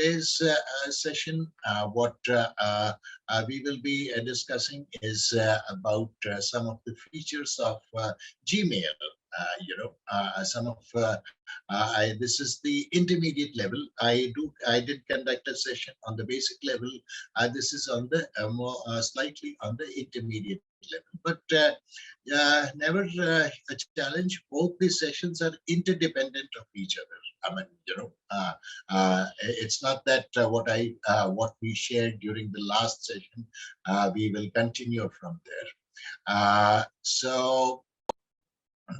today's session, what we will be discussing is about some of the features of Gmail. Some of this is the intermediate level. I did conduct a session on the basic level. This is on the more slightly on the intermediate level, but never a challenge. Both these sessions are interdependent of each other. I mean, it's not that what we shared during the last session, we will continue from there. So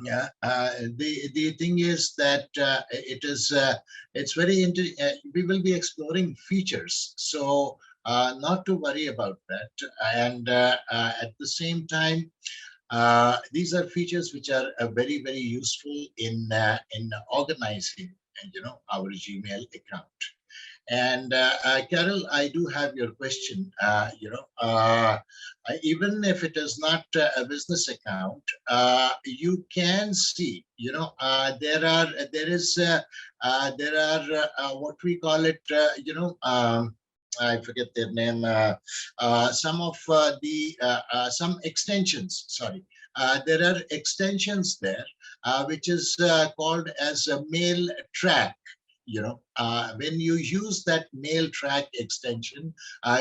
yeah, the thing is that it's very we will be exploring features, so not to worry about that. And at the same time, these are features which are very useful in organizing, our Gmail account. And Carol, I do have your question. Even if it is not a business account, you can see, there are what we call it, I forget their name. Some of some extensions. Sorry, there are extensions there, which is called as a mail track. When you use that mail track extension,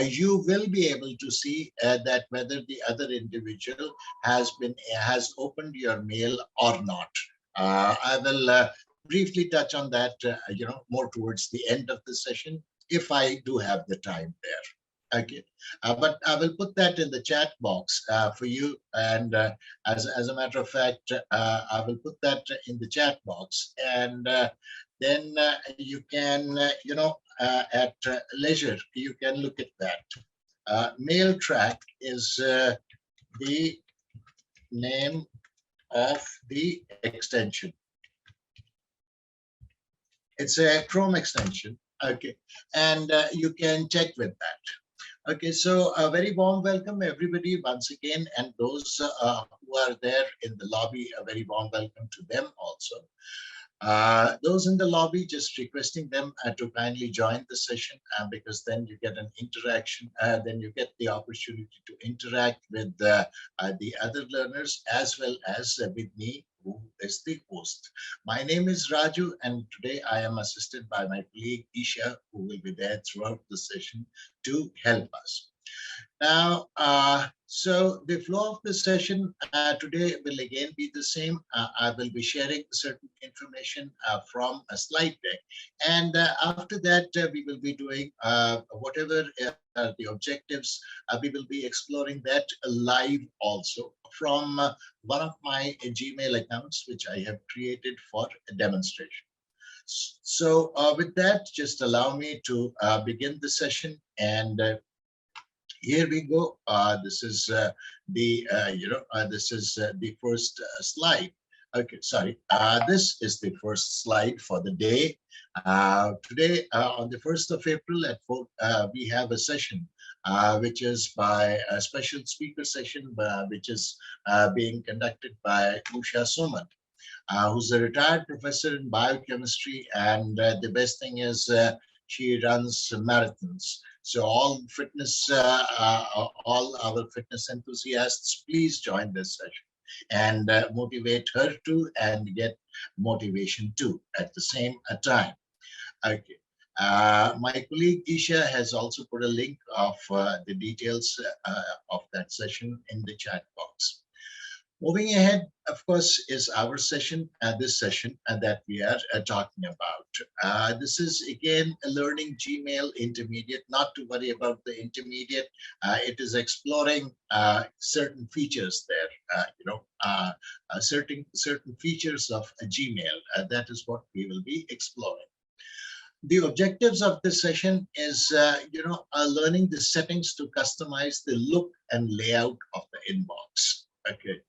you will be able to see that whether the other individual has opened your mail or not. I will briefly touch on that, more towards the end of the session, if I do have the time there. Okay, but I will put that in the chat box for you. And as a matter of fact, I will put that in the chat box, and then you can, at leisure, you can look at that. Mail track is the name of the extension. It's a Chrome extension. Okay, and you can check with that. Okay, so a very warm welcome, everybody, once again, and those who are there in the lobby, a very warm welcome to them also. Those in the lobby, just requesting them to kindly join the session, because then you get an interaction, then you get the opportunity to interact with the other learners as well as with me, who is the host. My name is Raju, and today I am assisted by my colleague Isha, who will be there throughout the session to help us. Now, so the flow of the session today will again be the same. I will be sharing certain information from a slide deck. And after that, we will be doing whatever the objectives. We will be exploring that live also from one of my Gmail accounts, which I have created for a demonstration. So with that, just allow me to begin the session. And here we go. This is the first slide. Okay, sorry. This is the first slide for the day. Today, on the 1st of April at 4, we have a session, which is by a special speaker session, which is being conducted by Usha Suman, who's a retired professor in biochemistry. And the best thing is she runs marathons. So all our fitness enthusiasts, please join this session and motivate her too, and get motivation too at the same time. Okay. My colleague Isha has also put a link of the details of that session in the chat box. Moving ahead, of course, is our session, this session that we are talking about. This is, again, a learning Gmail intermediate. Not to worry about the intermediate. It is exploring certain features there, certain features of a Gmail. That is what we will be exploring. The objectives of this session is, learning the settings to customize the look and layout of the inbox. Okay.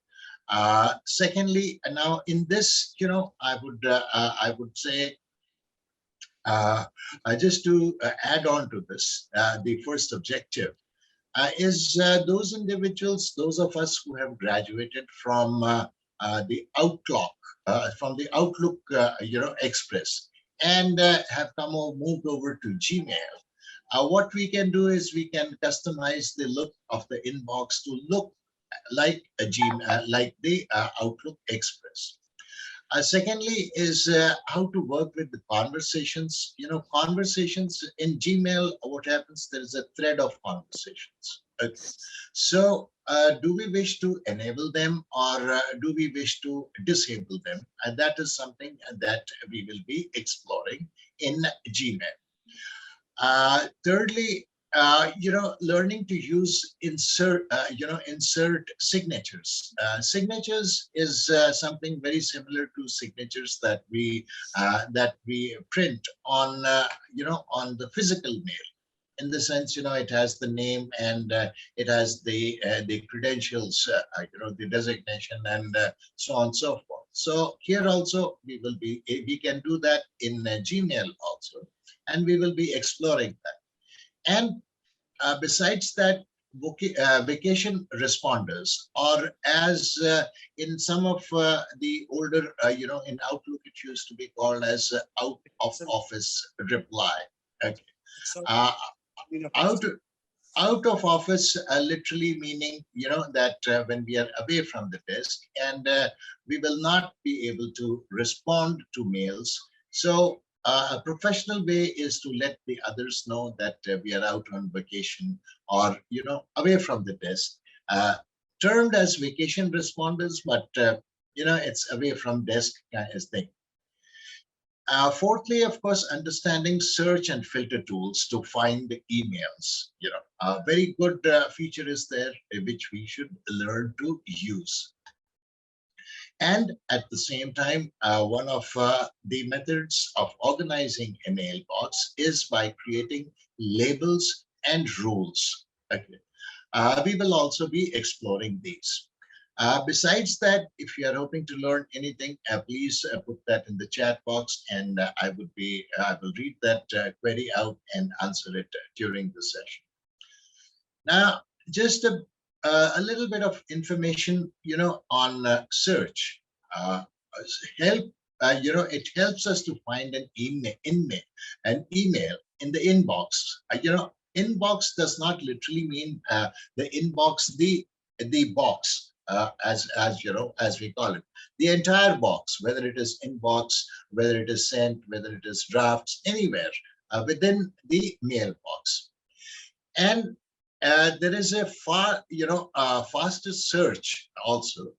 Secondly, now in this, I would say, just to add on to this, the first objective is those individuals, those of us who have graduated from the Outlook, Express. and have moved over to Gmail, what we can do is we can customize the look of the inbox to look like a Gmail, like the Outlook Express. Secondly is how to work with the conversations. You know, conversations in Gmail, what happens, there is a thread of conversations. Okay. So do we wish to enable them, or do we wish to disable them? And that is something that we will be exploring in Gmail. Thirdly, learning to use insert signatures. Signatures is something very similar to signatures that we print on, on the physical mail. In the sense, it has the name, and it has the credentials, the designation, and so on and so forth. So here also we can do that in Gmail also, and we will be exploring that. And besides that, vacation responders, or as in some of the older, in Outlook, it used to be called as out of office reply. Okay. Uh, out out of office, literally meaning, that when we are away from the desk, and we will not be able to respond to mails. So a professional way is to let the others know that we are out on vacation, or, away from the desk, termed as vacation responders, but, it's away from desk kind of thing. Fourthly, of course, understanding search and filter tools to find the emails. A very good feature is there, which we should learn to use. And at the same time, one of the methods of organizing a mailbox is by creating labels and rules. Okay. We will also be exploring these. Besides that, if you are hoping to learn anything, please put that in the chat box, and I will read that query out and answer it during the session. Now, just a little bit of information, on search. It helps us to find an email in the inbox. Inbox does not literally mean the inbox, the box, as we call it, the entire box, whether it is inbox, whether it is sent, whether it is drafts, anywhere within the mailbox. And there is a faster search also,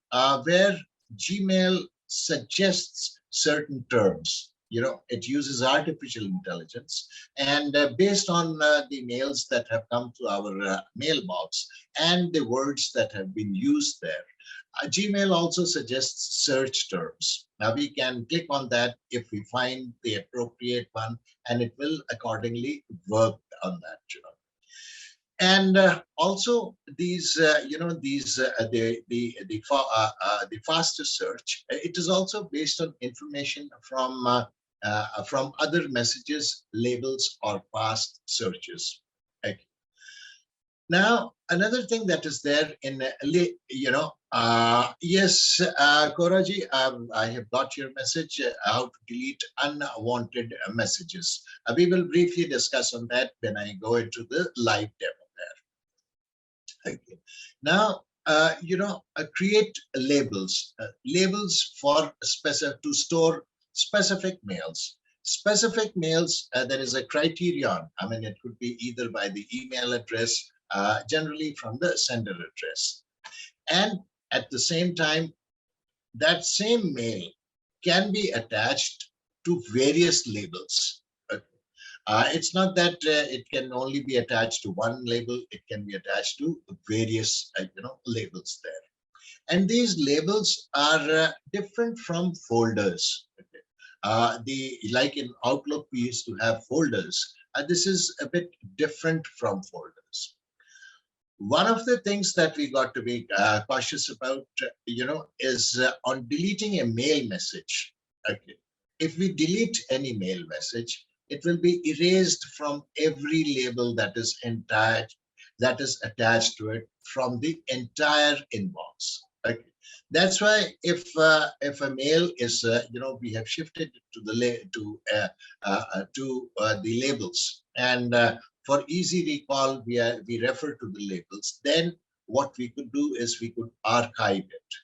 where Gmail suggests certain terms. It uses artificial intelligence, and based on the mails that have come to our mailbox and the words that have been used there, Gmail also suggests search terms. Now we can click on that if we find the appropriate one, and it will accordingly work on that. And also these, the faster search. It is also based on information from other messages, labels, or past searches. Okay. Now, another thing that is there in, yes, Koraji, I have got your message, how to delete unwanted messages. We will briefly discuss on that when I go into the live demo there. Okay. Now, create labels for to store specific mails. Specific mails, there is a criterion. I mean, it could be either by the email address, generally from the sender address. And at the same time, that same mail can be attached to various labels. It's not that it can only be attached to one label. It can be attached to various, labels there. And these labels are different from folders. Like in Outlook, we used to have folders. This is a bit different from folders. One of the things that we got to be cautious about, is on deleting a mail message. Okay. If we delete any mail message, it will be erased from every label that is attached to it from the entire inbox. Okay. That's why if a mail is we have shifted it to the labels, and for easy recall we refer to the labels. Then what we could do is we could archive it.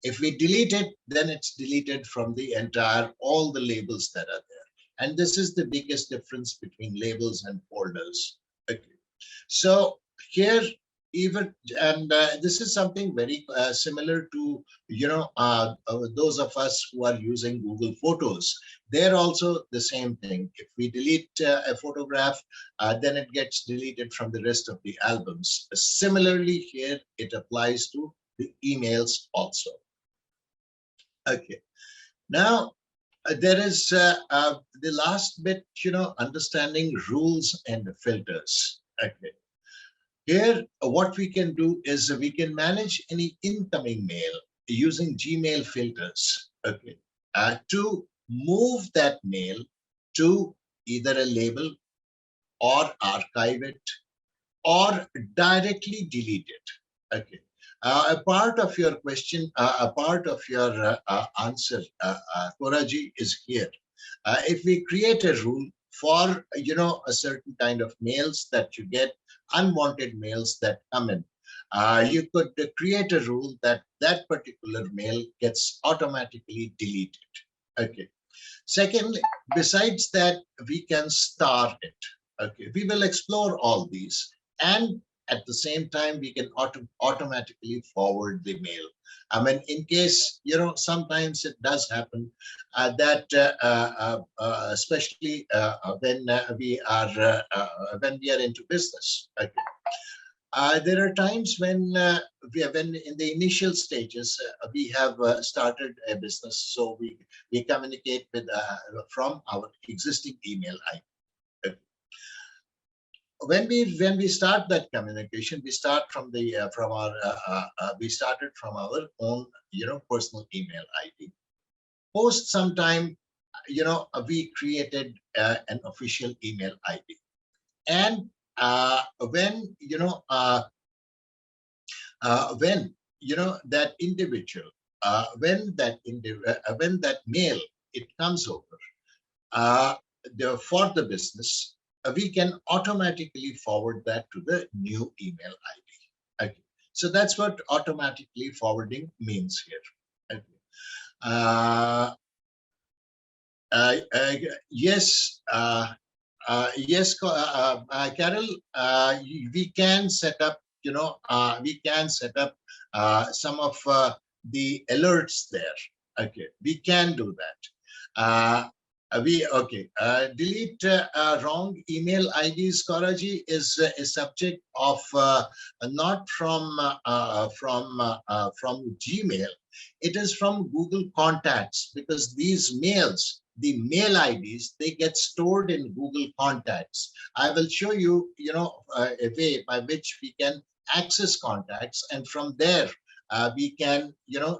If we delete it, then it's deleted from the entire all the labels that are there. And this is the biggest difference between labels and folders. Okay. So here, even and this is something very similar to those of us who are using Google Photos. They're also the same thing. If we delete a photograph, then it gets deleted from the rest of the albums. Similarly, here it applies to the emails also. Okay. Now there is the last bit, understanding rules and filters. Okay. Here, what we can do is we can manage any incoming mail using Gmail filters, okay, to move that mail to either a label or archive it or directly delete it, okay. A part of your question, a part of your answer, Koraji, is here. If we create a rule for a certain kind of mails that you get, unwanted mails that come in, you could create a rule that that particular mail gets automatically deleted. Okay. Secondly, besides that, we can star it. Okay, we will explore all these, and at the same time, we can automatically forward the mail. I mean, in case sometimes it does happen that, especially when we are into business. Okay. There are times when when in the initial stages we have started a business, so we communicate with from our existing email ID. When we start that communication, we start from the from our we started from our own personal email ID. Post some time, we created an official email ID, and when that individual when that mail it comes over for the business, we can automatically forward that to the new email ID. Okay, so that's what automatically forwarding means here. Okay. uh, yes, Carol, we can set up, some of the alerts there. Okay, we can do that. Delete wrong email IDs, Koraji, is a subject of not from Gmail. It is from Google Contacts, because these mails, the mail IDs, they get stored in Google Contacts. I will show you, a way by which we can access contacts, and from there we can,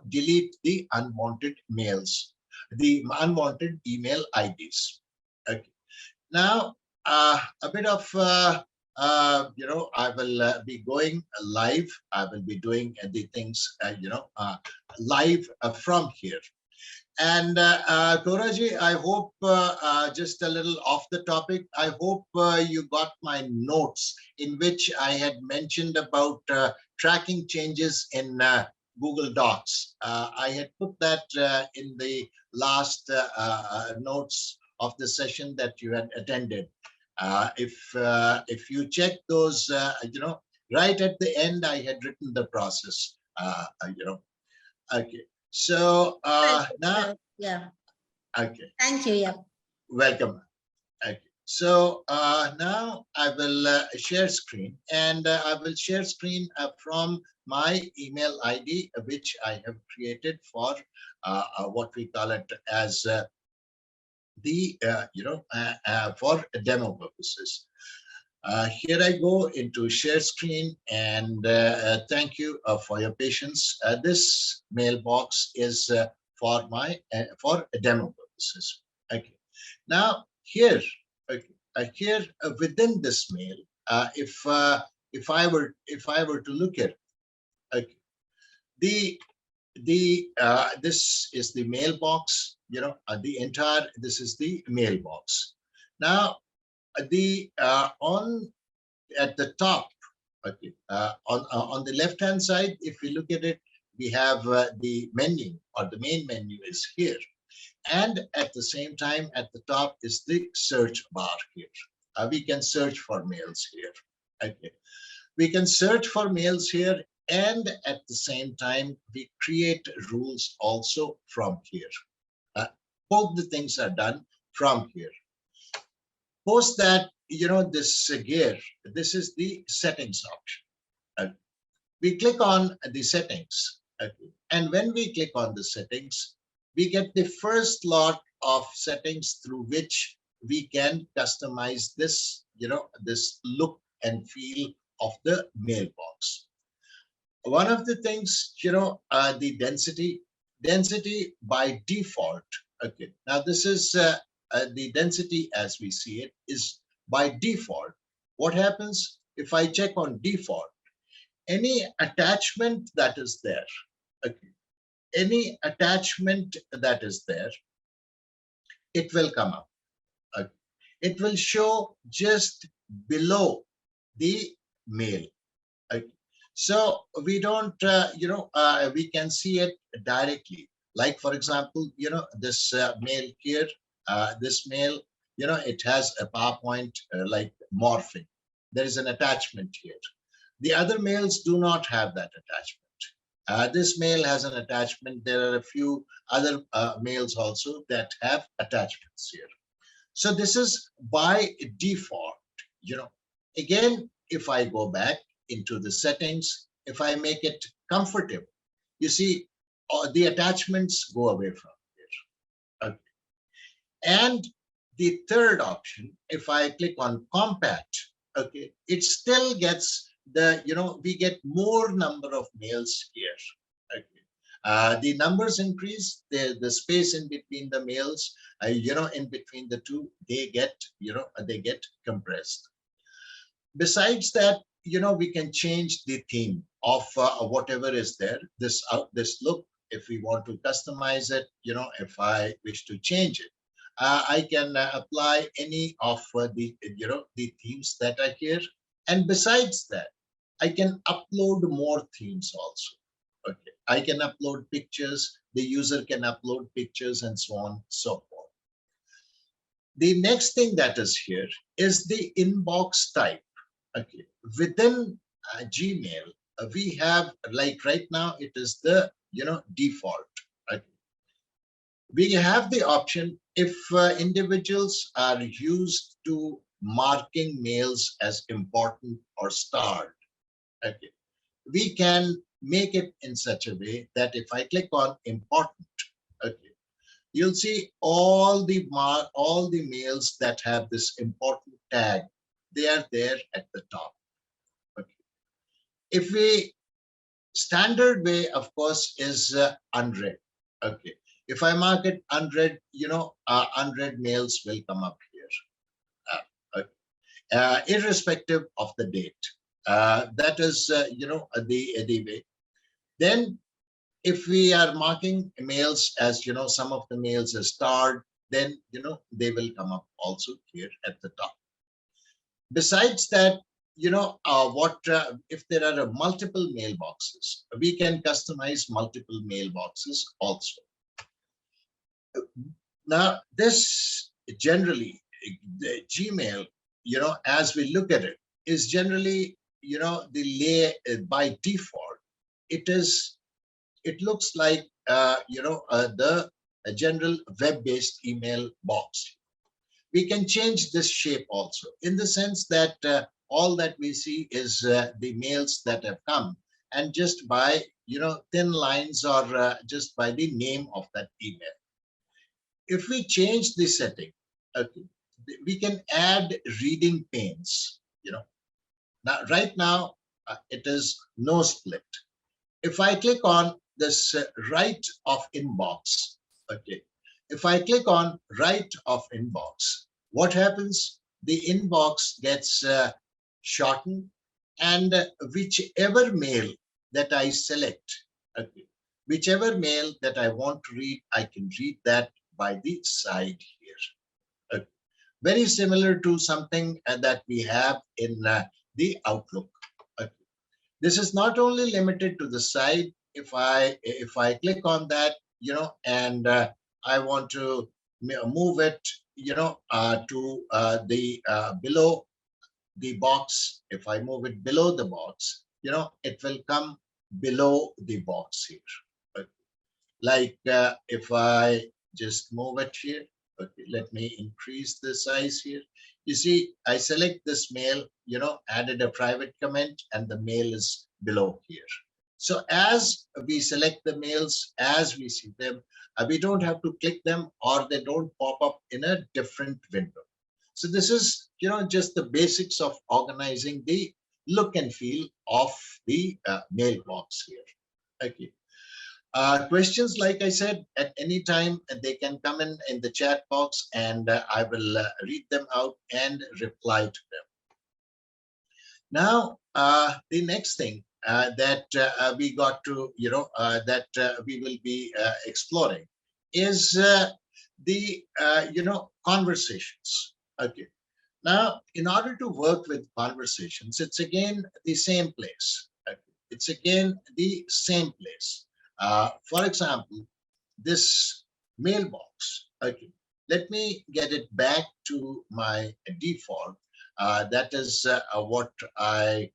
delete the unwanted mails, the unwanted email IDs. Okay. Now, a bit of, I will be going live. I will be doing the things, live from here. And Toraji, I hope, just a little off the topic, I hope you got my notes in which I had mentioned about tracking changes in Google Docs. I had put that in the last notes of the session that you had attended. If you check those, right at the end, I had written the process, okay. So now, yeah. okay. Thank you. Yeah. Welcome. Okay. So now I will share screen, and I will share screen from my email ID, which I have created for what we call it as the for demo purposes. Here I go into share screen, and thank you for your patience. This mailbox is for my for demo purposes. Okay. Now here, okay, here within this mail, if I were to look at it, okay, this is the mailbox, the entire, this is the mailbox. Now, the on at the top, okay, on the left hand side, if we look at it, we have the menu, or the main menu is here. And at the same time, at the top is the search bar here. We can search for mails here. Okay. We can search for mails here, and at the same time, we create rules also from here. Both the things are done from here. Post that, this gear, this is the settings option. We click on the settings. And when we click on the settings, we get the first lot of settings through which we can customize this, this look and feel of the mailbox. One of the things, the density by default. Okay, now this is the density as we see it is by default. What happens if I check on default? Any attachment that is there, okay, any attachment that is there, it will come up. Okay. It will show just below the mail. Okay. So we don't, we can see it directly. Like, for example, this mail here, this mail, it has a PowerPoint like morphing. There is an attachment here. The other mails do not have that attachment. This mail has an attachment. There are a few other mails also that have attachments here. So this is by default. Again, if I go back into the settings, if I make it comfortable, you see, the attachments go away from here. Okay. And the third option, if I click on compact, okay, it still gets we get more number of mails here. Okay. The numbers increase, the space in between the mails, in between the two, they get compressed. Besides that, we can change the theme of whatever is there. This look, if we want to customize it, if I wish to change it, I can apply any of the themes that are here. And besides that, I can upload more themes also. Okay, I can upload pictures. The user can upload pictures and so on, so forth. The next thing that is here is the inbox type. Okay, within Gmail, we have, like right now, it is the default. Okay. We have the option if individuals are used to marking mails as important or starred. Okay. We can make it in such a way that if I click on important, okay, you'll see all the mails that have this important tag. They are there at the top. Okay. If we standard way, of course, is unread. Okay. If I mark it unread, unread mails will come up here, irrespective of the date. That is, the way. Then, if we are marking mails as, some of the mails are starred, then, they will come up also here at the top. Besides that, if there are multiple mailboxes, we can customize multiple mailboxes also. Now, this generally, the Gmail, as we look at it, is generally, by default, it looks like, the general web-based email box. We can change this shape also in the sense that all that we see is the mails that have come, and just by, thin lines or just by the name of that email. If we change the setting, okay, we can add reading panes, Now, right now, it is no split. If I click on this right of inbox, okay, if I click on right of inbox, what happens? The inbox gets shortened, and whichever mail that I select, okay, whichever mail that I want to read, I can read that by the side here. Very similar to something that we have in the Outlook. This is not only limited to the side. If I click on that, and I want to move it, to the below the box. If I move it below the box, it will come below the box here. Like if I just move it here, okay, let me increase the size here. You see, I select this mail, added a private comment, and the mail is below here. So as we select the mails, as we see them, we don't have to click them, or they don't pop up in a different window. So this is, just the basics of organizing the look and feel of the mailbox here. Okay. Questions, like I said, at any time, they can come in the chat box, and I will read them out and reply to them. Now, the next thing that we got to, that we will be exploring is the, conversations. Okay. Now, in order to work with conversations, it's again the same place. Okay. It's again the same place. For example, this mailbox. Okay, let me get it back to my default. That is what I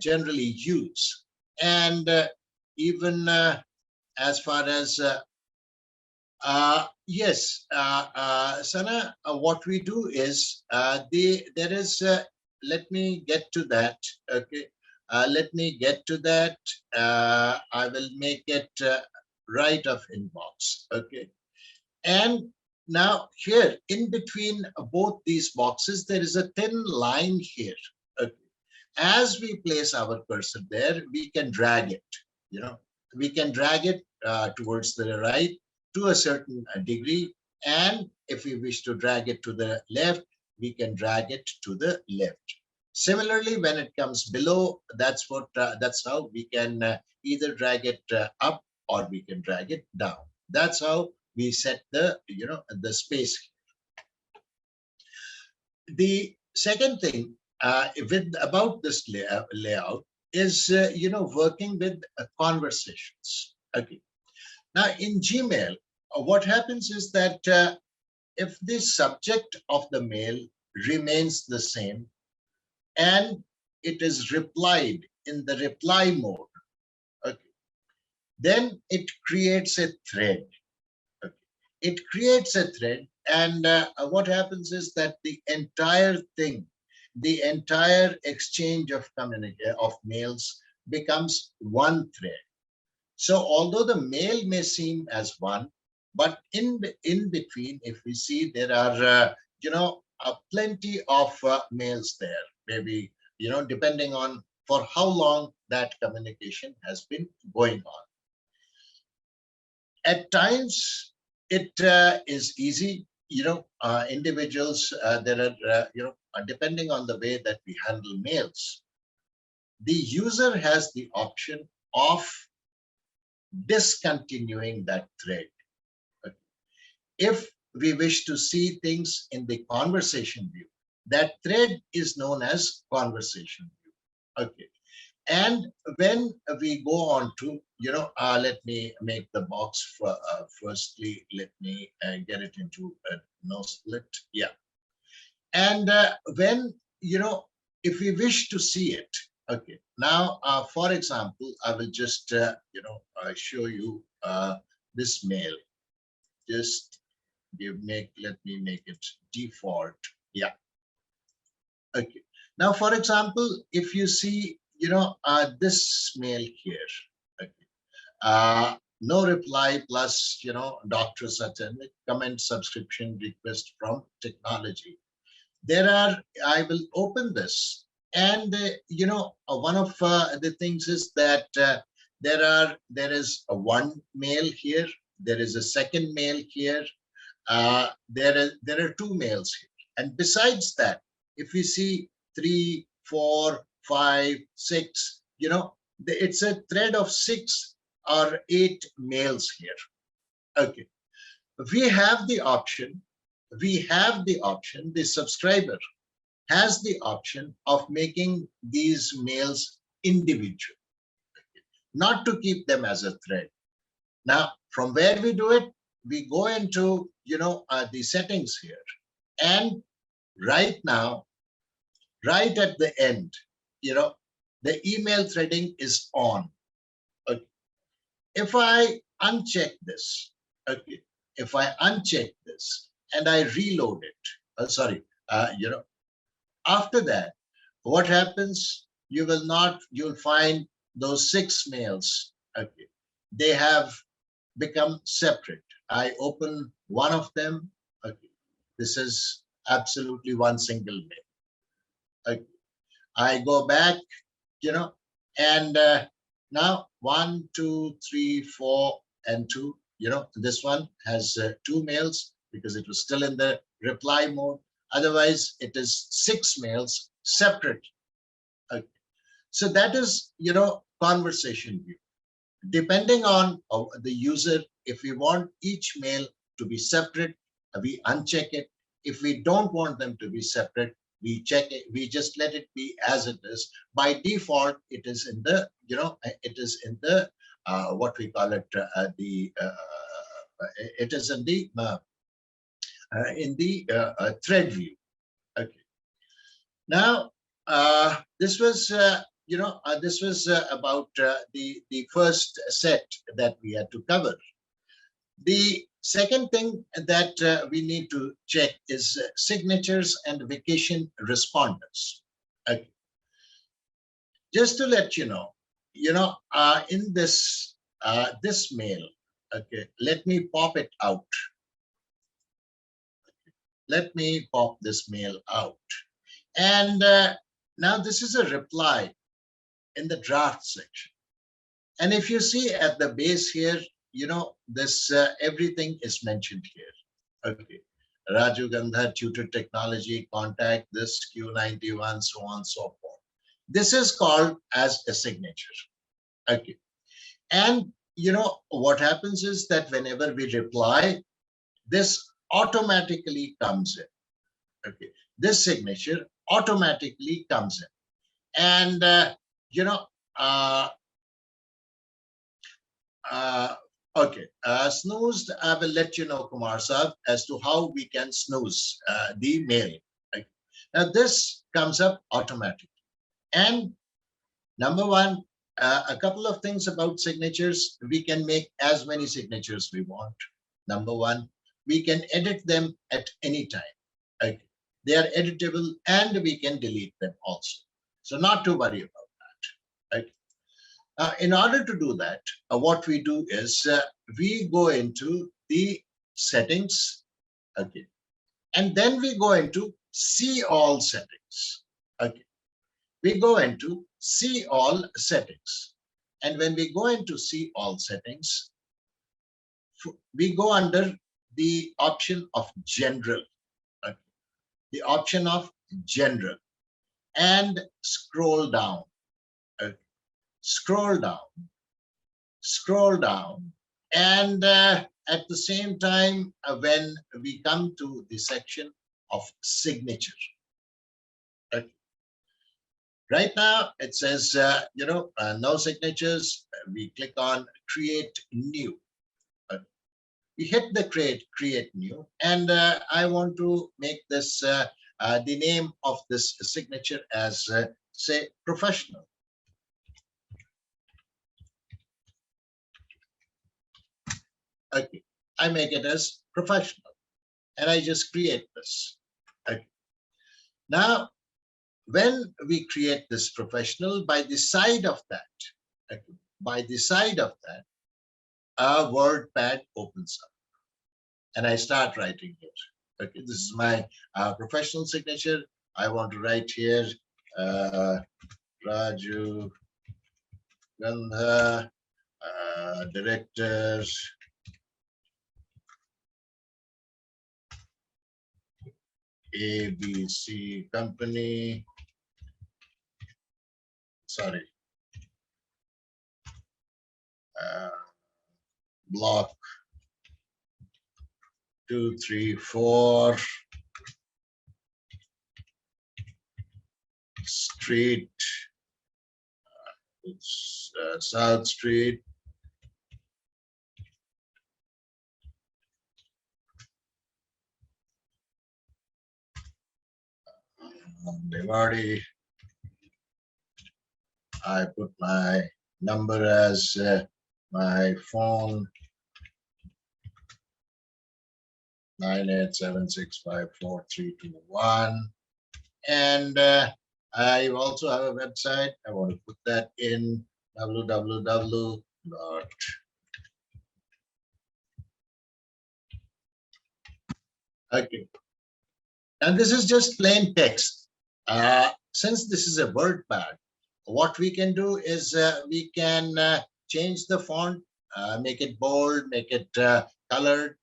generally use. And even as far as yes, Sana, what we do is there is, let me get to that. Okay, let me get to that. I will make it right of inbox. Okay, and now here in between both these boxes, there is a thin line here. Okay. As we place our cursor there, we can drag it. We can drag it towards the right to a certain degree. And if we wish to drag it to the left, we can drag it to the left. Similarly, when it comes below, that's how we can either drag it up, or we can drag it down. That's how we set the space. The second thing about this layout is working with conversations. Okay. Now in Gmail, what happens is that if the subject of the mail remains the same and it is replied in the reply mode, okay, then it creates a thread. Okay. It creates a thread, and what happens is that the entire thing, the entire exchange of mails becomes one thread. So although the mail may seem as one, but in between, if we see, there are plenty of mails there. Maybe depending on for how long that communication has been going on. At times, it is easy. Individuals, there are depending on the way that we handle mails, the user has the option of discontinuing that thread. If we wish to see things in the conversation view, that thread is known as conversation view. Okay. And when we go on to, let me make the box for, firstly, let me get it into a no split. Yeah. And when, if we wish to see it, okay. Now, for example, I will just, show you this mail. Just let me make it default. Yeah. Okay. Now, for example, if you see, this mail here, okay. No reply plus, doctor's attended comment subscription request from technology. I will open this, and one of the things is that there is a one mail here, there is a second mail here, there are two mails here, and besides that, if we see 3, 4, 5, 6, it's a thread of 6 or 8 mails here. Okay, we have the option, the subscriber has the option of making these mails individual, not to keep them as a thread. Now, from where we do it, we go into, the settings here. And right now, right at the end, the email threading is on. Okay. If I uncheck this, okay, if I uncheck this and I reload it, after that, what happens? You'll find those 6 mails. Okay, they have become separate. I open one of them. Okay, this is absolutely one single mail. Okay, I go back, and now 1, 2, 3, 4, and 2. This one has 2 mails because it was still in the reply mode. Otherwise, it is 6 mails separate. Okay. So that is, conversation view. Depending on the user, if we want each mail to be separate, we uncheck it. If we don't want them to be separate, we check it. We just let it be as it is. By default, it is in the, what we call it, it is in the thread view. Okay. Now, this was about the first set that we had to cover. The second thing that we need to check is signatures and vacation responders. Okay. Just to let you know, in this this mail, okay, let me pop it out. Let me pop this mail out. And now this is a reply in the draft section. And if you see at the base here, this everything is mentioned here. Okay. Raju Gandhar, Tutor Technology, contact this Q91, so on and so forth. This is called as a signature. Okay. And what happens is that whenever we reply, this automatically comes in. Okay. This signature automatically comes in. And okay, snoozed, I will let you know, Kumar Saab, as to how we can snooze the mail. Right? Now, this comes up automatically. And number one, a couple of things about signatures. We can make as many signatures we want. Number one, we can edit them at any time. Okay. They are editable and we can delete them also. So not to worry about that. Right? In order to do that, what we do is we go into the settings, okay, and then we go into see all settings. Okay, we go into see all settings, and when we go into see all settings, we go under the option of general, okay, the option of general, and scroll down. Okay. Scroll down, and at the same time, when we come to the section of signature, okay. Right now it says, no signatures. We click on create new. We hit the create new, and I want to make this the name of this signature as say professional. Okay, I make it as professional, and I just create this. Okay. Now, when we create this professional, by the side of that, okay, a WordPad opens up, and I start writing here. Okay, this is my professional signature. I want to write here, Raju Gandha, director, ABC company, sorry, block 2, 3, 4 street, it's South Street, Devadi. I put my number as my phone 987654321, and I also have a website. I want to put that in www. Okay, and this is just plain text. Since this is a word pad, what we can do is we can change the font, make it bold, make it colored.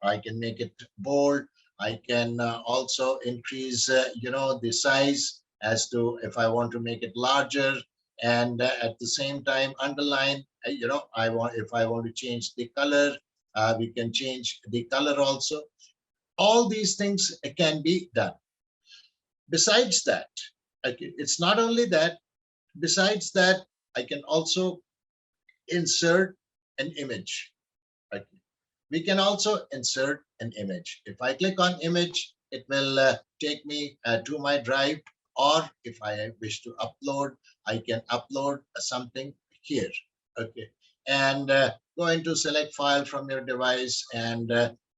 I can make it bold. I can also increase, the size as to if I want to make it larger, and at the same time underline. If I want to change the color, we can change the color also. All these things can be done. Besides that, it's not only that. Besides that, I can also insert an image. Okay. We can also insert an image. If I click on image, it will take me to my drive, or if I wish to upload, I can upload something here. Okay, and go into select file from your device, and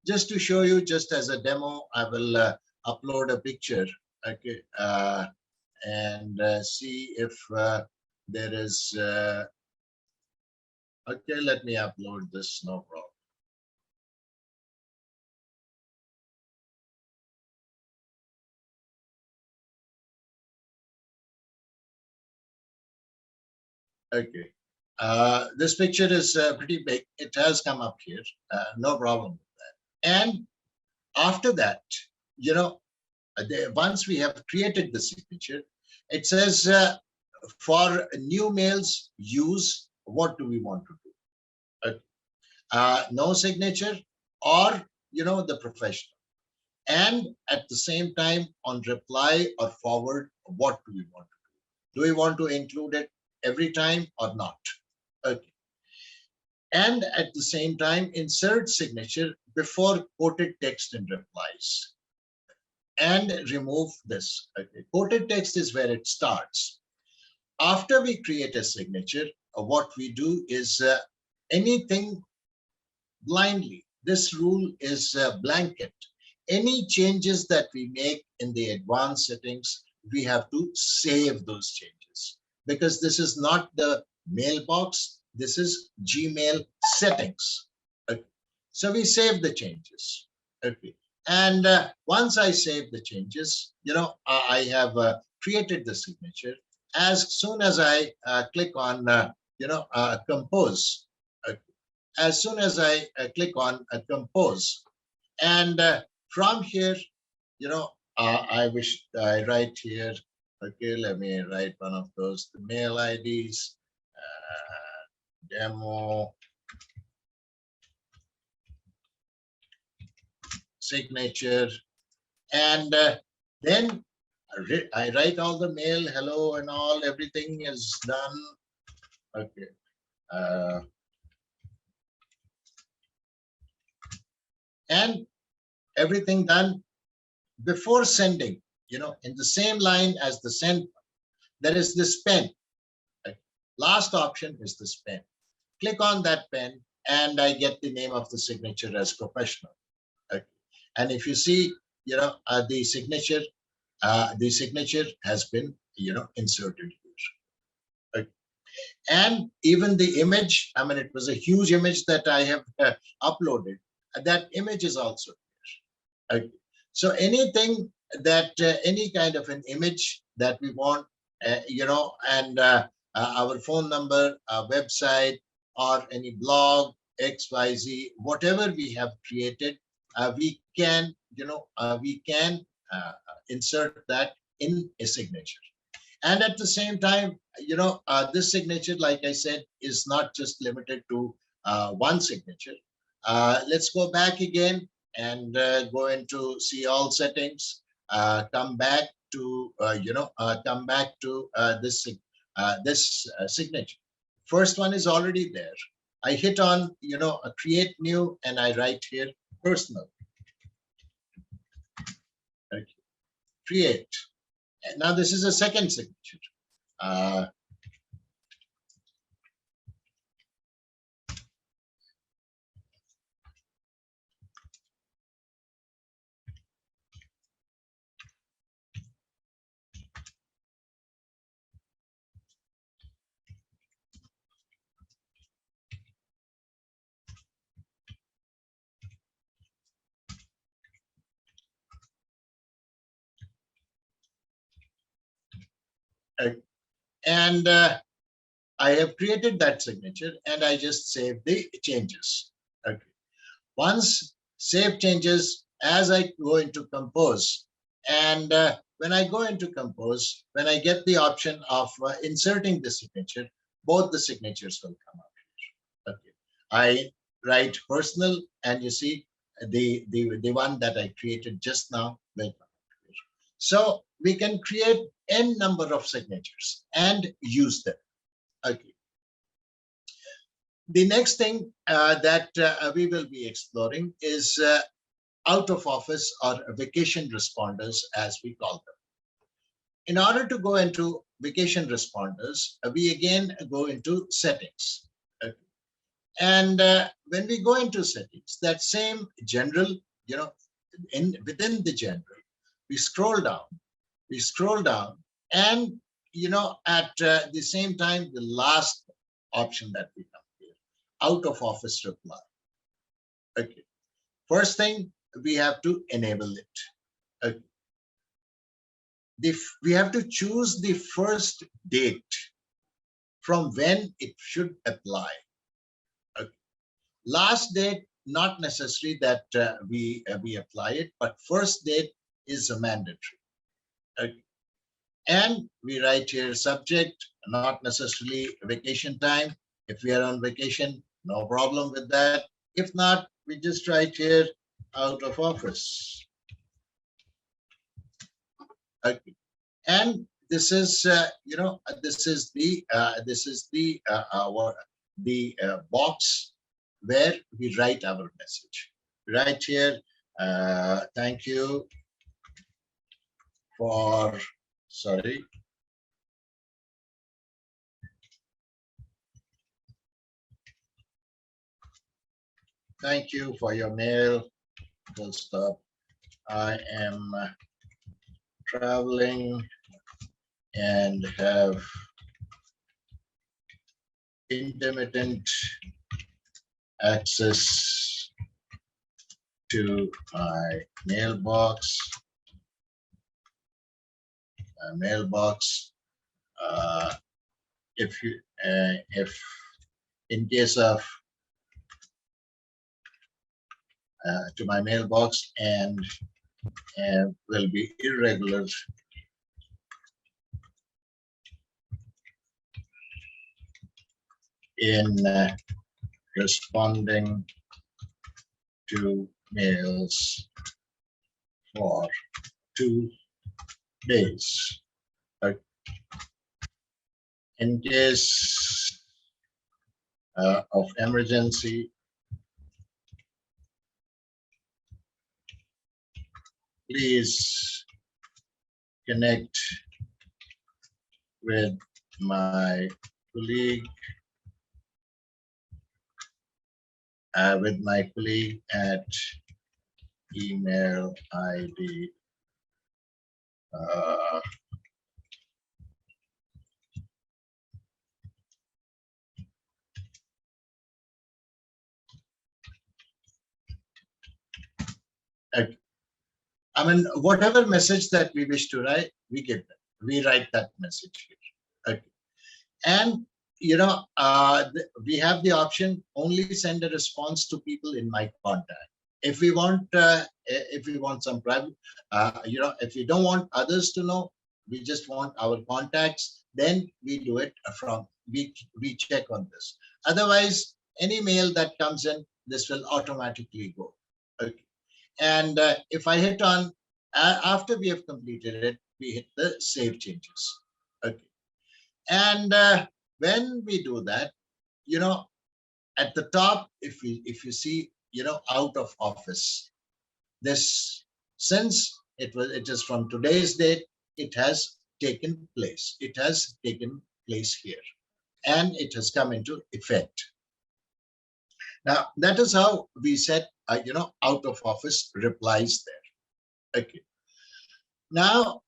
just to show you, just as a demo, I will upload a picture. Okay, and see if there is. Okay, let me upload this. No problem. Okay. This picture is pretty big. It has come up here. No problem with that. And after that, once we have created the signature, it says for new mails, use what do we want to do? No signature, or the professional. And at the same time, on reply or forward, what do we want to do? Do we want to include it every time or not? Okay. And at the same time, insert signature before quoted text in replies. And remove this. Okay. Quoted text is where it starts. After we create a signature, what we do is anything blindly. This rule is blanket. Any changes that we make in the advanced settings, we have to save those changes, because this is not the mailbox. This is Gmail settings. Okay. So we save the changes. Okay. And once I save the changes, I have created the signature. As soon as I click on, compose, as soon as I click on compose, and from here, I wish I write here. Okay, let me write one of those mail IDs, demo signature, and then I write all the mail, hello and all, everything is done. Okay. And everything done. Before sending, in the same line as the send, there is this pen. Right? Last option is this pen. Click on that pen, and I get the name of the signature as professional. Okay. And if you see, the signature has been, inserted here. Okay. And even the image, it was a huge image that I have uploaded. That image is also here. Okay. So anything that any kind of an image that we want, and our phone number, our website, or any blog, XYZ, whatever we have created, we can, insert that in a signature. And at the same time, this signature, like I said, is not just limited to one signature. Let's go back again and go into see all settings. Come back to this signature. First one is already there. I hit on create new, and I write here personal. Okay. Create. And now this is a second signature. And I have created that signature, and I just save the changes. Okay. Once save changes, as I go into compose, and when I go into compose, when I get the option of inserting the signature, both the signatures will come up here. Okay. I write personal, and you see the one that I created just now will come up here. So we can create n number of signatures and use them. Okay. The next thing that we will be exploring is out of office or vacation responders, as we call them. In order to go into vacation responders, we again go into settings. Okay. And when we go into settings, that same general, within the general, we scroll down, and at the same time, the last option that we have here, out of office reply. Okay. First thing, we have to enable it. Okay. We have to choose the first date from when it should apply. Okay. Last date, not necessary that we apply it, but first date is a mandatory. Okay. And we write here subject, not necessarily vacation time. If we are on vacation, no problem with that. If not, we just write here out of office. Okay. And this is the box where we write our message. Right here, thank you for, sorry. Thank you for your mail. Full stop. I am traveling and have intermittent access to my mailbox. If in case of to my mailbox and will be irregular in responding to mails for 2 days. In case of emergency, please connect with my colleague at email ID I mean, whatever message that we wish to write, we give them. We write that message here. Okay. And we have the option only send a response to people in my contact. If we want some private, if we don't want others to know, We just want our contacts. Then we do it from, we check on this. Otherwise, any mail that comes in, this will automatically go. Okay. And if I hit on, after we have completed it, we hit the save changes. Okay. And when we do that, you know, at the top, if you see, you know, out of office, this, since it is from today's date, it has taken place. It has taken place here, and it has come into effect. Now, that is how we set, you know, out of office replies there. Okay. Now,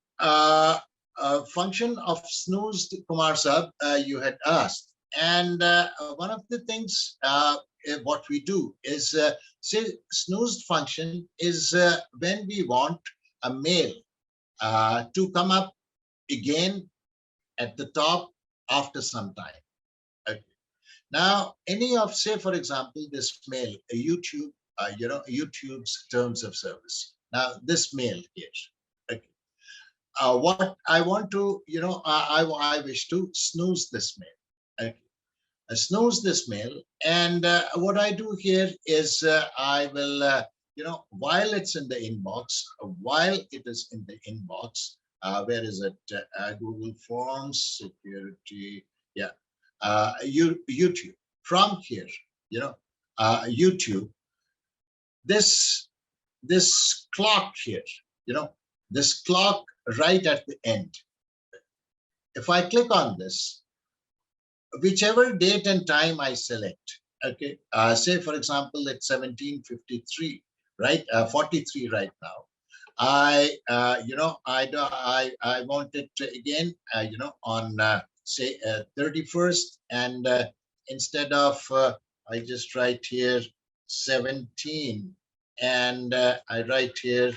function of snooze, Kumar Sahab, you had asked. And one of the things what we do is, say, snooze function is when we want a mail to come up again at the top after some time. Okay. Now, any of, say, for example, this mail, a YouTube, you know, YouTube's terms of service. Now, this mail here. Okay. What I want to, you know, I wish to snooze this mail. Okay. Snooze this mail, and what I do here is I will, you know, while it's in the inbox, while it is in the inbox, where is it? Google Forms, security, yeah, YouTube. From here, you know, YouTube. This clock here, you know, this clock right at the end. If I click on this, whichever date and time I select, okay, say for example, it's 17:53, right? 43 right now. You know, I want it to, again, you know, on say 31st, and instead of I just write here 17, and I write here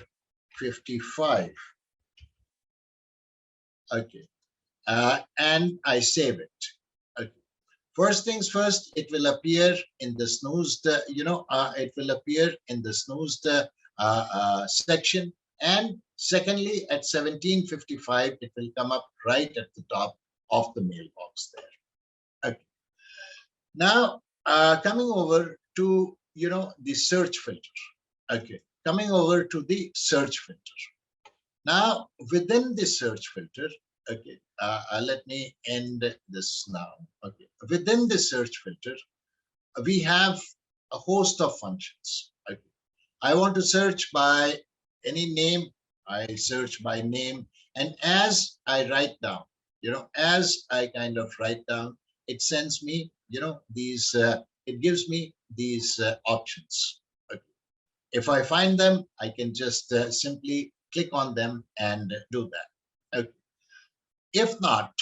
55. Okay, and I save it. Okay. First things first, it will appear in the snoozed, you know, it will appear in the snoozed section. And secondly, at 17:55, it will come up right at the top of the mailbox there. Okay. Now, coming over to, you know, the search filter. Okay. Coming over to the search filter. Now, within the search filter, okay, let me end this now. Okay, within the search filter, we have a host of functions. Okay. I want to search by any name. I search by name, and as I write down, you know, as I kind of write down, it sends me, you know, these. It gives me these options. Okay. If I find them, I can just simply click on them and do that. Okay. If not,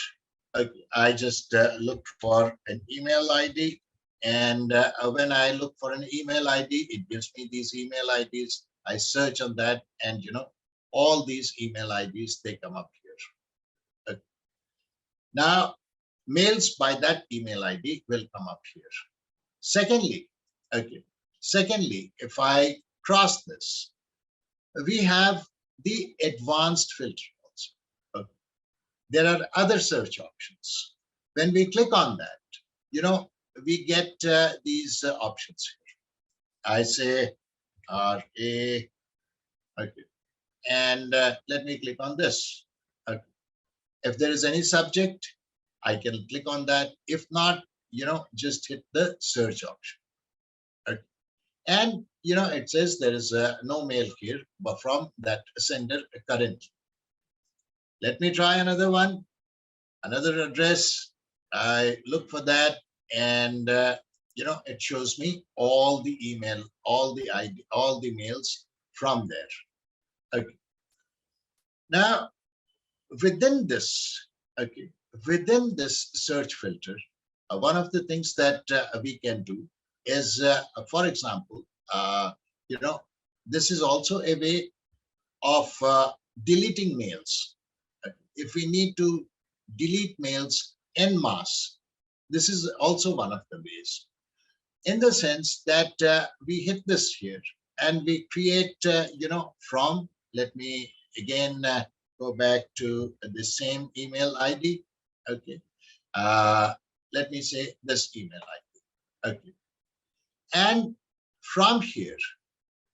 I just look for an email ID. And when I look for an email ID, it gives me these email IDs. I search on that, and, you know, all these email IDs, they come up here. Okay. Now, mails by that email ID will come up here. Secondly, okay. Secondly, if I cross this, we have the advanced filter also. Okay. There are other search options. When we click on that, you know, we get these options here. I say RA, okay, and let me click on this. Okay. If there is any subject, I can click on that. If not, you know, just hit the search option. Okay. And, you know, it says there is no mail here, but from that sender currently. Let me try another one, another address. I look for that, and you know, it shows me all the email, all the ID, all the mails from there. Okay. Now, within this, okay, within this search filter, one of the things that we can do is, for example, you know, this is also a way of deleting mails. If we need to delete mails en masse, this is also one of the ways. In the sense that we hit this here and we create, you know, from, let me again go back to the same email ID. Okay. Let me say this email ID. Okay. And from here,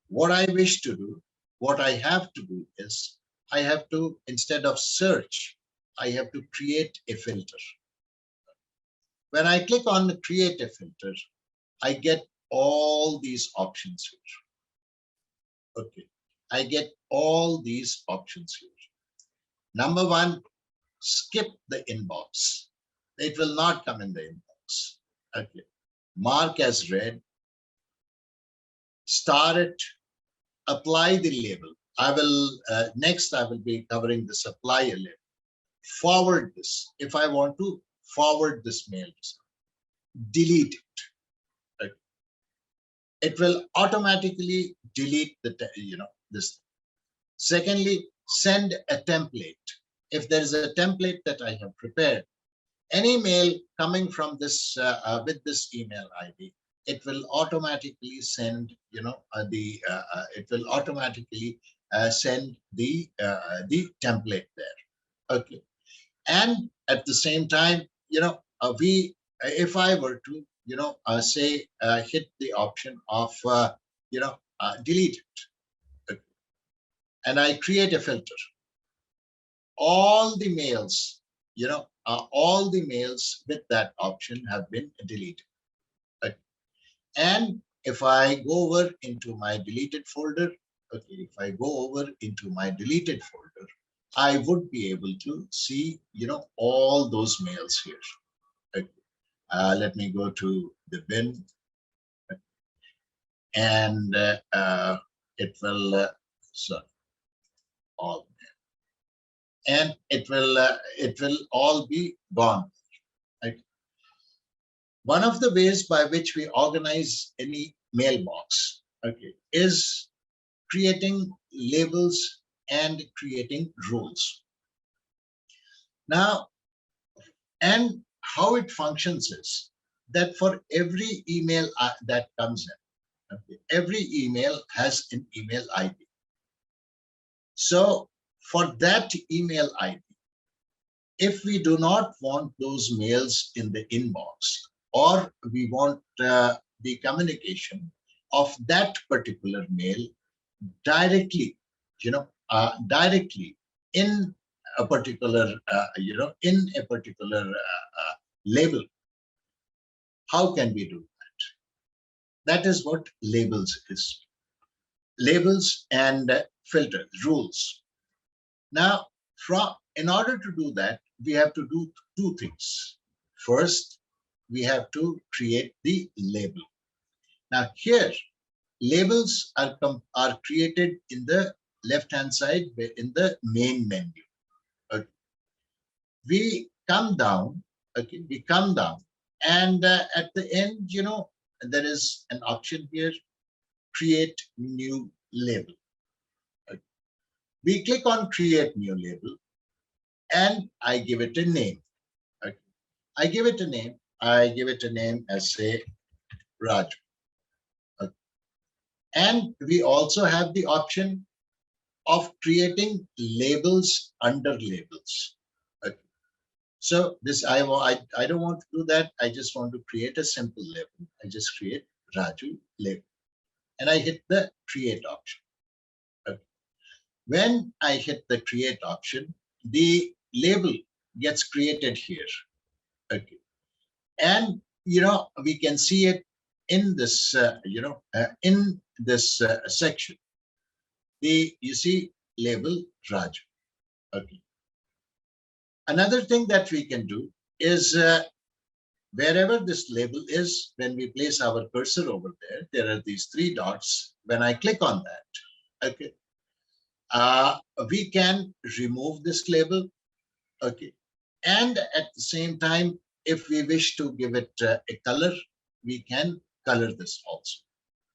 what I wish to do, what I have to do is I have to, instead of search, I have to create a filter. When I click on create a filter, I get all these options here. Okay. I get all these options here. Number one, skip the inbox. It will not come in the inbox. Okay. Mark as read, star it, apply the label. I will, next I will be covering the supplier label. Forward this. If I want to forward this mail, delete it. Okay. It will automatically delete the, this. Secondly, send a template. If there is a template that I have prepared, any mail coming from this with this email ID, it will automatically send, it will automatically send the template there. Okay, and at the same time, if I were to, say, hit the option of, delete it, okay, and I create a filter, all the mails, all the mails with that option have been deleted. Okay. And if I go over into my deleted folder, okay, if I go over into my deleted folder, I would be able to see, all those mails here. Okay. Let me go to the bin, and it will, so all, and it will all be gone. Right? One of the ways by which we organize any mailbox, okay, is creating labels and creating rules. Now, and how it functions is that for every email that comes in, okay, every email has an email ID. So for that email ID, if we do not want those mails in the inbox, or we want the communication of that particular mail directly, directly in a particular, in a particular label, how can we do that? That is what labels is. Labels and filters, rules. Now, in order to do that, we have to do two things. First, we have to create the label. Now here, labels are created in the left-hand side in the main menu. Okay. We come down, okay, we come down, and at the end, there is an option here, create new label. Okay. We click on create new label, and I give it a name. Okay. I give it a name. I give it a name as, say, Raju. Okay. And we also have the option of creating labels under labels. Okay. So this I don't want to do that. I just want to create a simple label. I just create Raju label, and I hit the create option. Okay. When I hit the create option, the label gets created here. Okay. And we can see it in this section. You see label Raju. Okay. Another thing that we can do is wherever this label is, when we place our cursor over there, there are these three dots. When I click on that, okay, we can remove this label. Okay. And at the same time, if we wish to give it a color, we can color this also.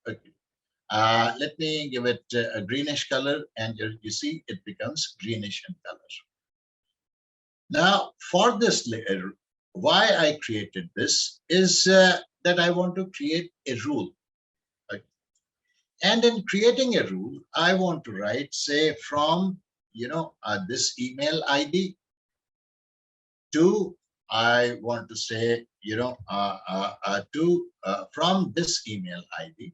Okay. Let me give it a greenish color, and you see it becomes greenish in color. Now, for this layer, why I created this is that I want to create a rule. Okay. And in creating a rule, I want to write, say, from this email ID to, I want to say, from this email ID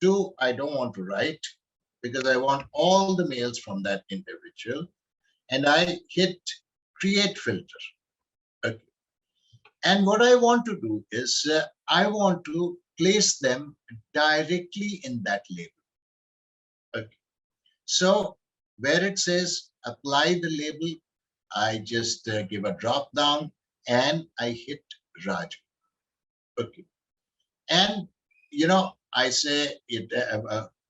to, I don't want to write because I want all the mails from that individual, and I hit create filter. Okay. And what I want to do is I want to place them directly in that label. Okay. So where it says apply the label, I just give a drop down and I hit Raju. Okay. And, I say it,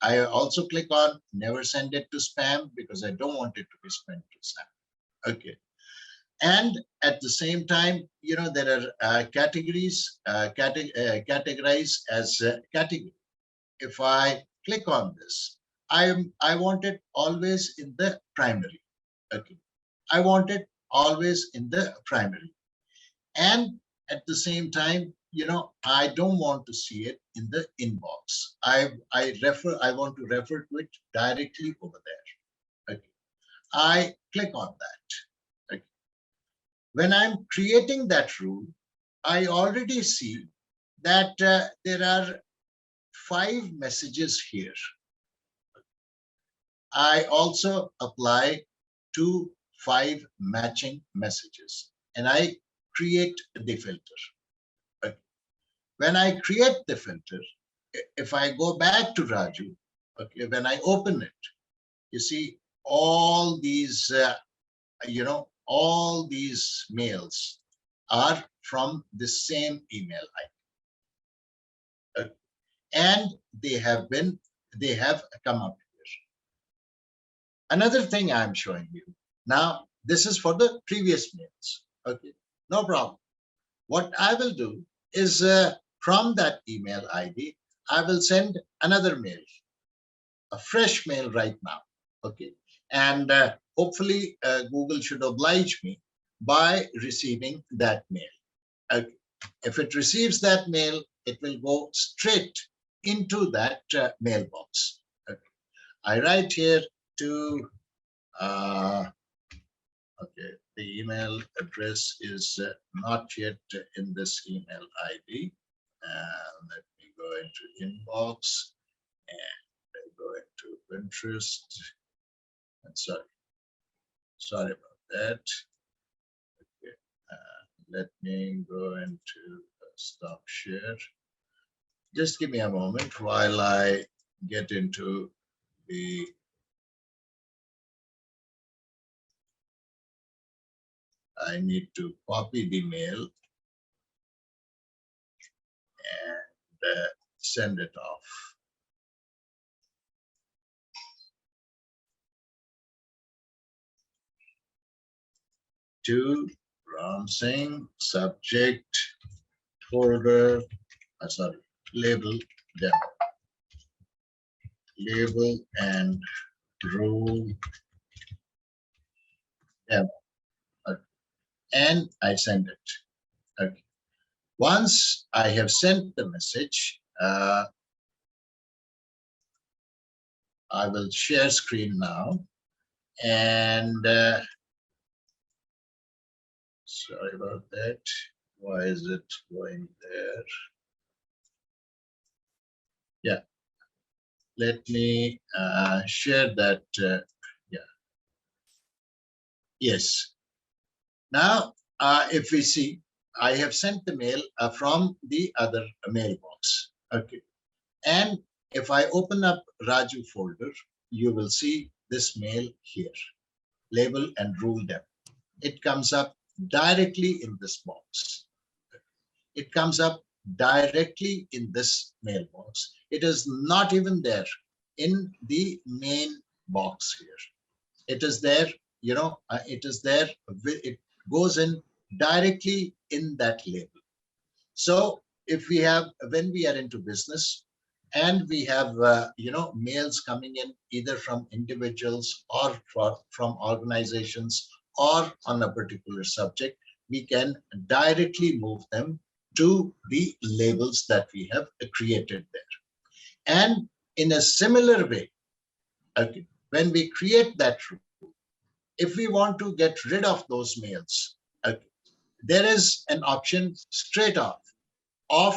I also click on never send it to spam because I don't want it to be sent to spam. Okay. And at the same time, there are categories, categorized as category. If I click on this, I want it always in the primary. Okay. I want it always in the primary. And at the same time, I don't want to see it in the inbox. I want to refer to it directly over there. Okay. I click on that. Okay. When I'm creating that rule, I already see that there are 5 messages here. I also apply to 5 matching messages and I create the filter. Okay. When I create the filter, if I go back to Raju, okay, when I open it, you see all these, all these mails are from the same email ID. And they have come up here. Another thing I'm showing you. Now, this is for the previous mails. Okay, no problem. What I will do is from that email ID, I will send another mail, a fresh mail right now. Okay, and hopefully Google should oblige me by receiving that mail. Okay. If it receives that mail, it will go straight into that mailbox. Okay. I write here to, okay, the email address is not yet in this email ID. Let me go into inbox and go into Pinterest. And sorry about that. Okay. Let me go into stop share. Just give me a moment while I get into the I need to copy the mail and send it off. To Ram Singh, subject, folder, label, demo. Label and rule demo. Okay. And I send it. Okay. Once I have sent the message, I will share screen now. And sorry about that. Why is it going there? Yeah. Let me share that. Yeah. Yes. Now, if we see, I have sent the mail from the other mailbox. Okay. And if I open up Raju folder, you will see this mail here, label and rule demo. It comes up directly in this box. It comes up directly in this mailbox. It is not even there in the main box here. It is there, it is there. It goes in directly in that label. So if we have, when we are into business and we have, mails coming in either from individuals or from organizations or on a particular subject, we can directly move them to the labels that we have created there. And in a similar way, okay, when we create that rule, if we want to get rid of those mails, there is an option straight off of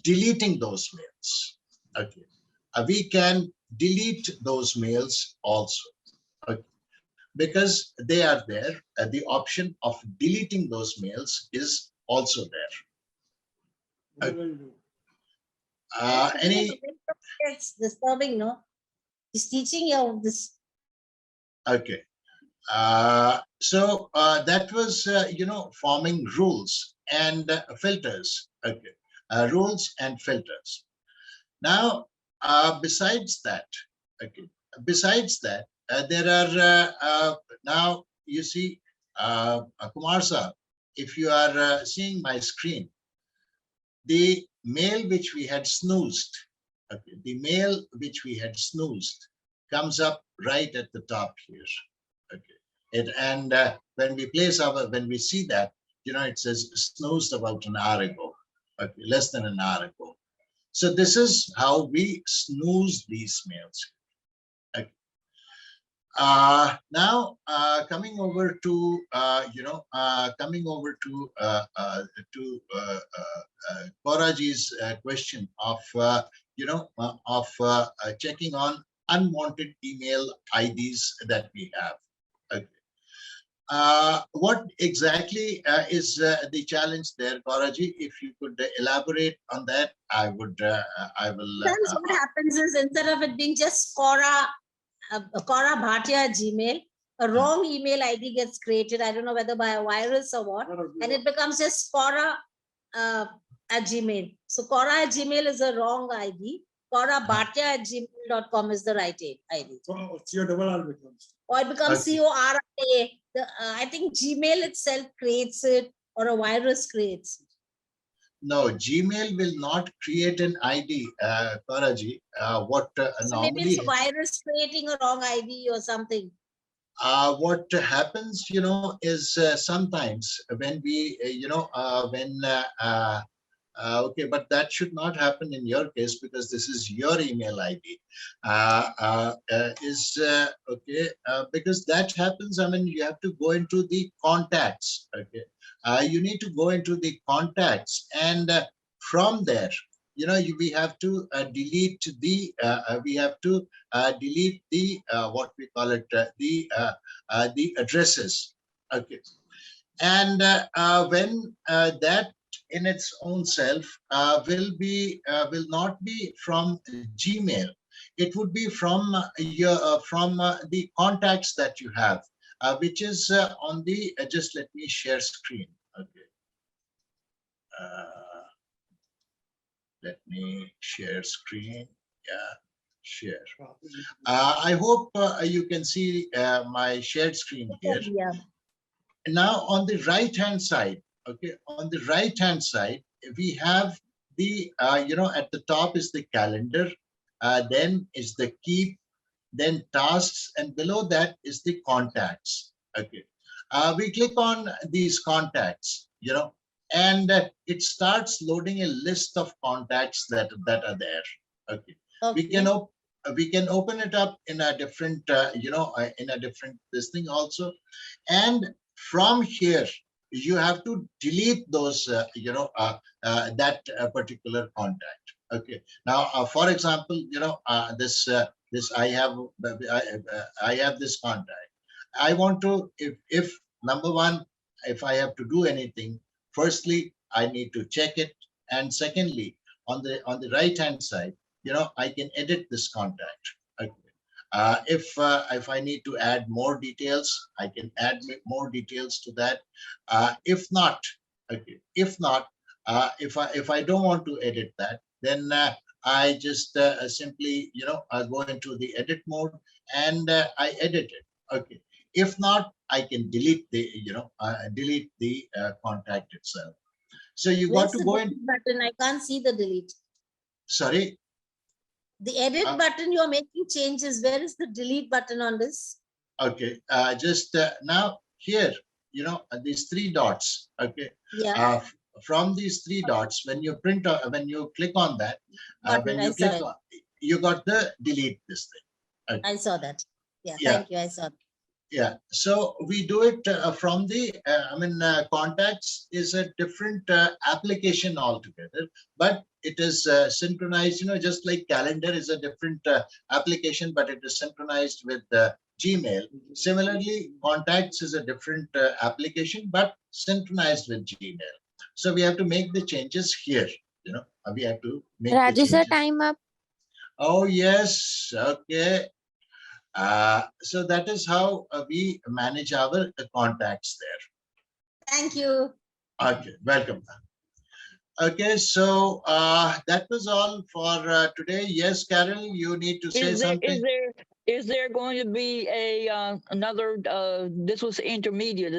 deleting those mails. Okay, we can delete those mails also. Okay, because they are there. The option of deleting those mails is also there. Any? It's disturbing, no? He's teaching you this. Okay. So that was, forming rules and filters. Okay, rules and filters. Now, besides that, okay, there are now you see, Kumar sir, if you are seeing my screen, the mail which we had snoozed, okay, the mail which we had snoozed comes up right at the top here. Okay, and when we see that, it says snoozed about an hour ago, okay, less than an hour ago. So this is how we snooze these mails. Okay. Now coming over to Koraji's question of checking on unwanted email IDs that we have. Okay. What exactly is the challenge there, Koraji? If you could elaborate on that, I will. Sometimes what happens is, instead of it being just Cora Bhatia Gmail, a wrong email ID gets created. I don't know whether by a virus or what, and it becomes just Cora at Gmail. So Cora at Gmail is a wrong ID. Cora Bhatia at gmail.com is the right ID. Or it becomes CORA. I think Gmail itself creates it, or a virus creates it. No, Gmail will not create an ID, Koraji. So normally maybe it's a virus creating a wrong ID or something. What happens, is sometimes when we, okay, but that should not happen in your case because this is your email ID. Okay, because that happens. I mean, you have to go into the contacts. Okay, you need to go into the contacts, and from there, we have to delete the. We have to delete the what we call it, the addresses. Okay, and when that in its own self will not be from Gmail. It would be from the contacts that you have, which is on the. Just let me share screen. Okay. Let me share screen. Yeah, share. I hope you can see my shared screen here. Yeah. Now on the right hand side, okay, on the right hand side, we have the, at the top is the calendar, then is the keep, then tasks, and below that is the contacts. Okay. We click on these contacts, and it starts loading a list of contacts that are there. Okay. We can open it up in a different, in a different this thing also. And from here, you have to delete those, that particular contact. Okay. Now, for example, this I have this contact. I want to, if number one, if I have to do anything, firstly, I need to check it, and secondly, on the right hand side, I can edit this contact. Okay. If I need to add more details, I can add more details to that. If not, okay, if I don't want to edit that, then I just simply go into the edit mode and I edit it. Okay. If not, I can delete the delete the contact itself. So you got to go in. Button. I can't see the delete. Sorry. The edit button, you're making changes. Where is the delete button on this? Okay, just now here, these three dots. Okay. Yeah. From these three dots, when you when you click on that, when you click on, you got the delete this thing. Okay. I saw that. Yeah, yeah. Thank you. I saw that. Yeah, so we do it from the, contacts is a different application altogether, but it is synchronized, just like calendar is a different application, but it is synchronized with Gmail. Similarly, contacts is a different application, but synchronized with Gmail. So we have to make the changes here, we have to make the Raju sir, changes. time up. Oh, yes. Okay. So that is how we manage our contacts there. Thank you. Okay, welcome. Okay, so that was all for today. Yes, Carol, you need to say something. Is there going to be a another? This was intermediate.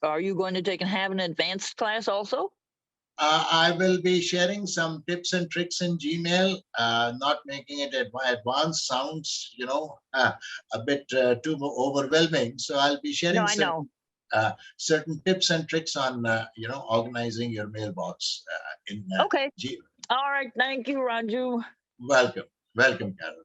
Are you going to take and have an advanced class also? I will be sharing some tips and tricks in Gmail. Not making it advanced sounds, a bit too overwhelming. So I'll be sharing I know. certain tips and tricks on, organizing your mailbox in Okay. Gmail. All right. Thank you, Raju. Welcome, Carol.